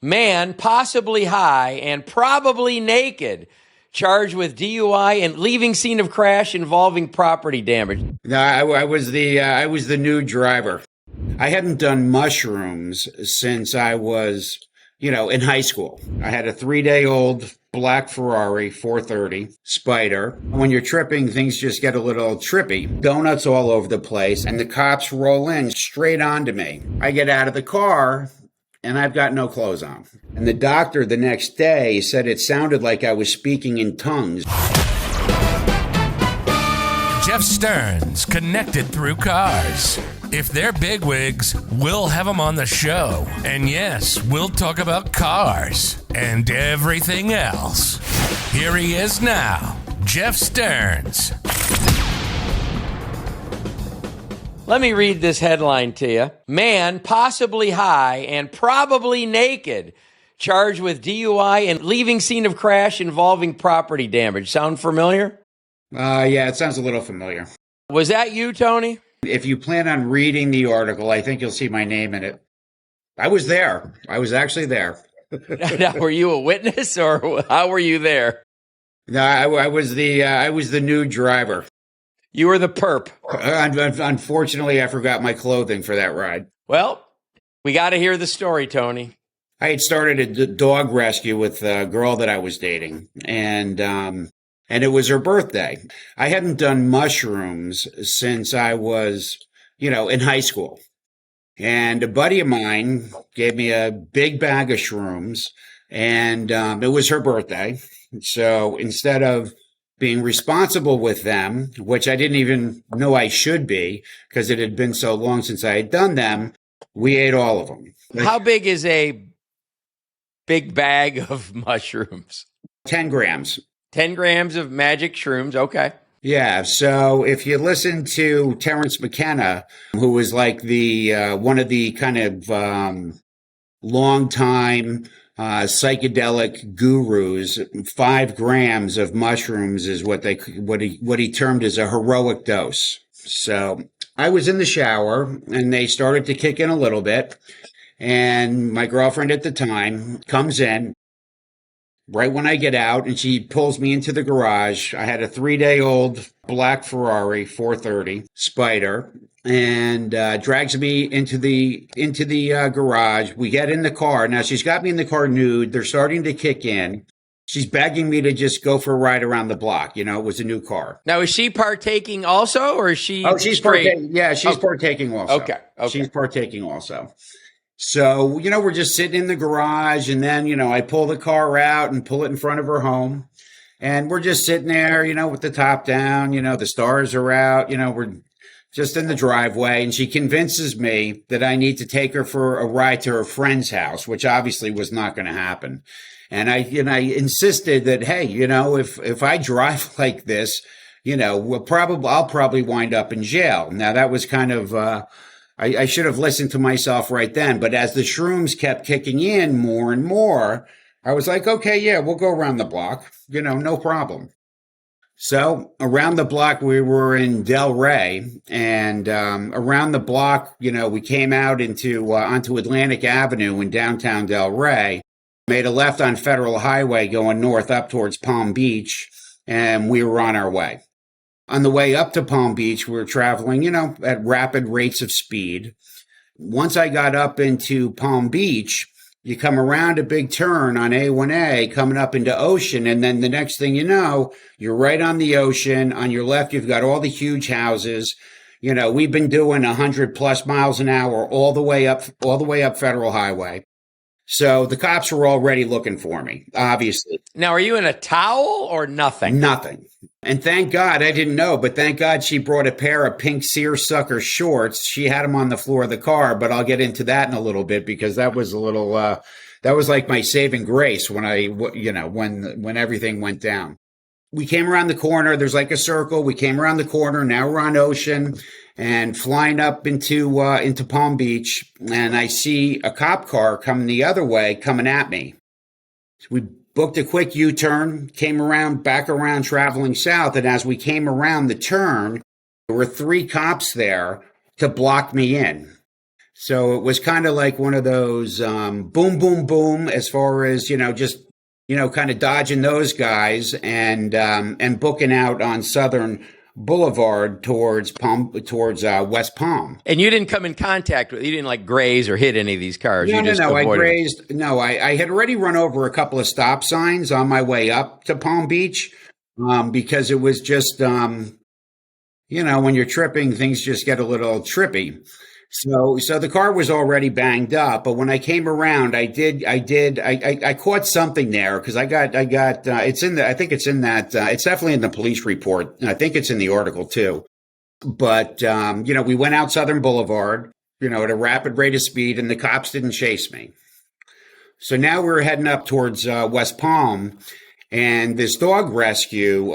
Man, possibly high and probably naked, charged with DUI and leaving scene of crash involving property damage. No, I was the new driver. I hadn't done mushrooms since I was, in high school. I had a 3-day-old black Ferrari 430 Spider. When you're tripping, things just get a little trippy. Donuts all over the place, and the cops roll in straight onto me. I get out of the car, and I've got no clothes on. And the doctor the next day said it sounded like I was speaking in tongues. Jeff Stearns, connected through cars. If they're bigwigs, we'll have them on the show. And yes, we'll talk about cars and everything else. Here he is now, Jeff Stearns. Let me read this headline to you. Man, possibly high and probably naked, charged with DUI and leaving scene of crash involving property damage. Sound familiar? Yeah, it sounds a little familiar. Was that you, Tony? If you plan on reading the article, I think you'll see my name in it. I was there. I was actually there. Now, were you a witness, or how were you there? No, I was the new driver. You were the perp. Unfortunately, I forgot my clothing for that ride. Well, we got to hear the story, Tony. I had started a dog rescue with a girl that I was dating, and it was her birthday. I hadn't done mushrooms since I was, in high school. And a buddy of mine gave me a big bag of shrooms, and it was her birthday. So instead of being responsible with them, which I didn't even know I should be because it had been so long since I had done them, we ate all of them. How big is a big bag of mushrooms? 10 grams. 10 grams of magic shrooms. Okay. Yeah. So if you listen to Terrence McKenna, who was like the one of the kind of long time psychedelic gurus, 5 grams of mushrooms is what he termed as a heroic dose. So I was in the shower and they started to kick in a little bit. And my girlfriend at the time comes in right when I get out, and she pulls me into the garage. I had a 3-day-old black Ferrari 430 Spider, and drags me into the garage. We get in the car. Now, she's got me in the car nude. They're starting to kick in. She's begging me to just go for a ride around the block. It was a new car. Now, is she partaking also, or is she? Oh, she's partaking. Yeah, she's partaking also. Okay. She's partaking also. So, we're just sitting in the garage, and then, I pull the car out and pull it in front of her home. And we're just sitting there, with the top down, the stars are out, we're just in the driveway. And she convinces me that I need to take her for a ride to her friend's house, which obviously was not going to happen. And I insisted that, hey, if I drive like this, I'll probably wind up in jail. Now, that was kind of, I should have listened to myself right then. But as the shrooms kept kicking in more and more, I was like, okay, yeah, we'll go around the block, no problem. So around the block, we were in Delray, and around the block, we came out onto Atlantic Avenue in downtown Delray, made a left on Federal Highway going north up towards Palm Beach, and we were on our way. On the way up to Palm Beach, we were traveling, at rapid rates of speed. Once I got up into Palm Beach, you come around a big turn on A1A coming up into Ocean. And then the next thing you know, you're right on the ocean. On your left, you've got all the huge houses. We've been doing 100 plus miles an hour all the way up Federal Highway. So the cops were already looking for me, obviously. Now, are you in a towel or nothing? Nothing. And thank God, I didn't know, but thank God she brought a pair of pink seersucker shorts. She had them on the floor of the car, but I'll get into that in a little bit because that was a little, that was like my saving grace when when everything went down. We came around the corner. There's like a circle. We came around the corner. Now we're on Ocean and flying up into Palm Beach. And I see a cop car coming the other way, coming at me. We booked a quick U-turn, came back around traveling south. And as we came around the turn, there were 3 cops there to block me in. So it was kind of like one of those boom, boom, boom, as far as, just, kind of dodging those guys and booking out on Southern Boulevard towards West Palm. And you didn't come in contact with, you didn't like graze or hit any of these cars. No. I grazed. No, I had already run over a couple of stop signs on my way up to Palm Beach because it was just, when you're tripping, things just get a little trippy. So the car was already banged up, but when I came around, I caught something there because I got, it's in I think it's in that, it's definitely in the police report. And I think it's in the article too. But, we went out Southern Boulevard, at a rapid rate of speed and the cops didn't chase me. So now we're heading up towards, West Palm. And this dog rescue,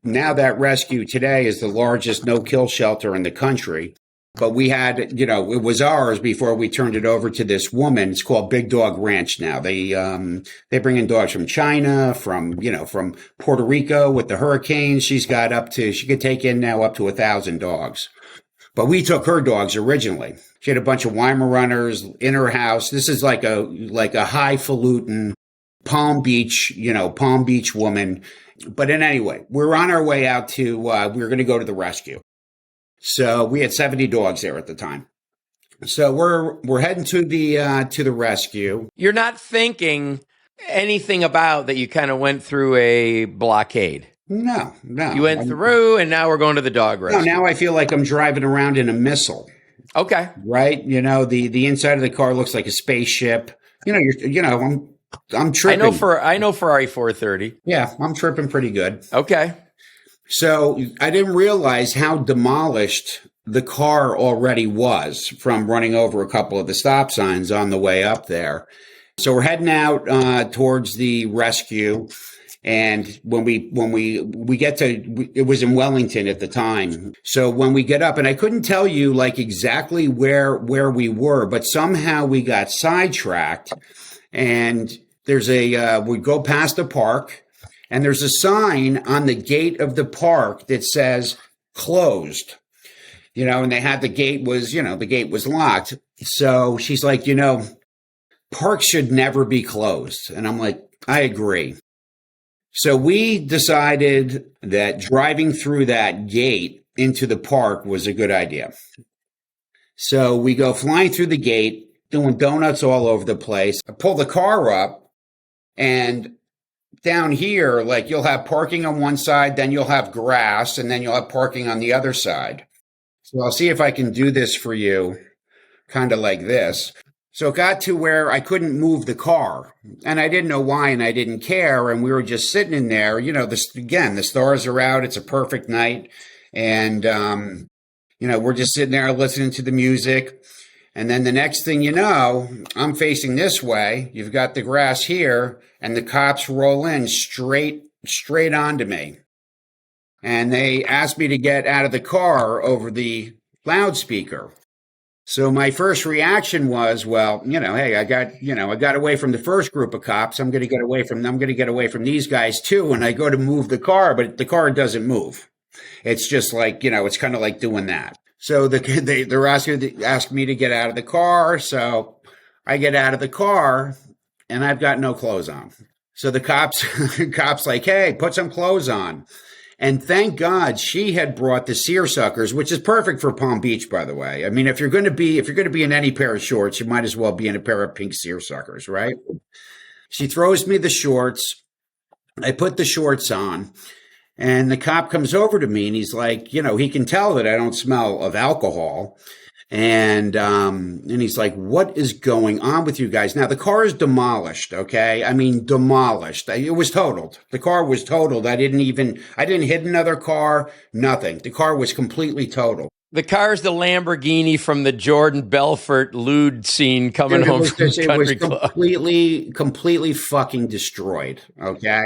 now that rescue today is the largest no-kill shelter in the country. But we had, it was ours before we turned it over to this woman. It's called Big Dog Ranch now. They bring in dogs from China, from Puerto Rico with the hurricanes. She could take in now up to 1,000 dogs. But we took her dogs originally. She had a bunch of Weimaraners in her house. This is like a highfalutin Palm Beach woman. But anyway, we're on our way out to, we were going to go to the rescue. So we had 70 dogs there at the time. So we're heading to the rescue. You're not thinking anything about that you kind of went through a blockade. No. You went through and now we're going to the dog rescue. No, now I feel like I'm driving around in a missile. Okay. Right? The inside of the car looks like a spaceship. I'm tripping. I know Ferrari 430. Yeah, I'm tripping pretty good. Okay. So I didn't realize how demolished the car already was from running over a couple of the stop signs on the way up there. So we're heading out towards the rescue. And when we get to, it was in Wellington at the time. So when we get up, and I couldn't tell you like exactly where we were, but somehow we got sidetracked. And there's we go past a park. And there's a sign on the gate of the park that says closed, and they had the gate was locked. So she's like, parks should never be closed. And I'm like, I agree. So we decided that driving through that gate into the park was a good idea. So we go flying through the gate, doing donuts all over the place. I pull the car up and down here, like you'll have parking on one side, then you'll have grass, and then you'll have parking on the other side. So I'll see if I can do this for you, kind of like this. So it got to where I couldn't move the car, and I didn't know why, and I didn't care, and we were just sitting in there. The stars are out. It's a perfect night, and we're just sitting there listening to the music. And then the next thing you know, I'm facing this way. You've got the grass here, and the cops roll in straight onto me. And they asked me to get out of the car over the loudspeaker. So my first reaction was, well, hey, I got away from the first group of cops. I'm going to get away from these guys too. And I go to move the car, but the car doesn't move. It's just like, it's kind of like doing that. So they're asking me to get out of the car. So I get out of the car and I've got no clothes on. So the cops like, hey, put some clothes on. And thank God she had brought the seersuckers, which is perfect for Palm Beach, by the way. I mean, if you're going to be in any pair of shorts, you might as well be in a pair of pink seersuckers, right? She throws me the shorts. I put the shorts on. And the cop comes over to me and he's like, he can tell that I don't smell of alcohol. And he's like, what is going on with you guys? Now, the car is demolished. Okay. I mean, demolished. It was totaled. The car was totaled. I didn't hit another car, nothing. The car was completely totaled. The car's the Lamborghini from the Jordan Belfort lewd scene coming home from Country Club. Completely fucking destroyed. Okay.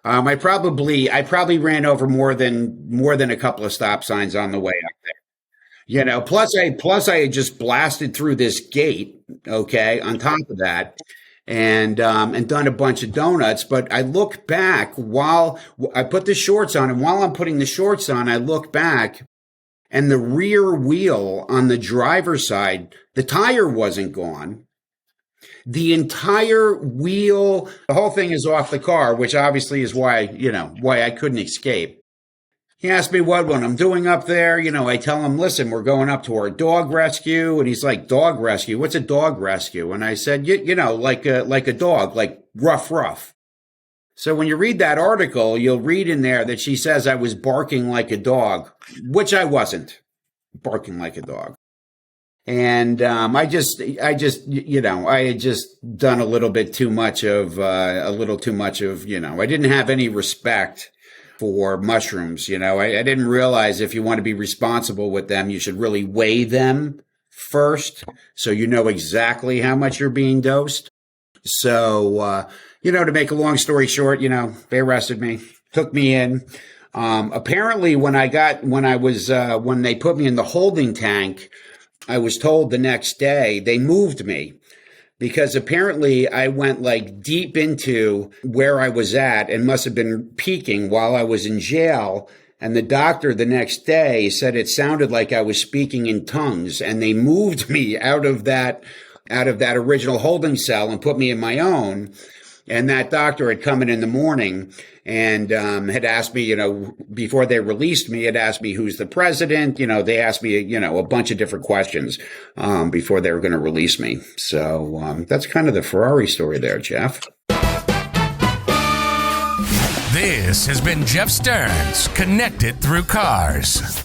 I probably ran over more than a couple of stop signs on the way up there. Plus I had just blasted through this gate, okay, on top of that, and done a bunch of donuts. But I look back while I put the shorts on, and while I'm putting the shorts on, I look back, and the rear wheel on the driver's side, the tire wasn't gone. The entire wheel, the whole thing is off the car, which obviously is why I couldn't escape. He asked me what I'm doing up there. I tell him, listen, we're going up to our dog rescue. And he's like, dog rescue? What's a dog rescue? And I said, like a dog, like rough. So when you read that article, you'll read in there that she says I was barking like a dog, which I wasn't barking like a dog. And I had just done a little too much of, I didn't have any respect for mushrooms. I didn't realize if you want to be responsible with them, you should really weigh them first so you know exactly how much you're being dosed. So, to make a long story short, they arrested me, took me in. Apparently when they put me in the holding tank, I was told the next day they moved me because apparently I went like deep into where I was at and must have been peaking while I was in jail. And the doctor the next day said it sounded like I was speaking in tongues, and they moved me out of that original holding cell and put me in my own. And that doctor had come in the morning and had asked me, before they released me, had asked me who's the president. They asked me, a bunch of different questions before they were going to release me. So that's kind of the Ferrari story there, Jeff. This has been Jeff Stearns, Connected Through Cars.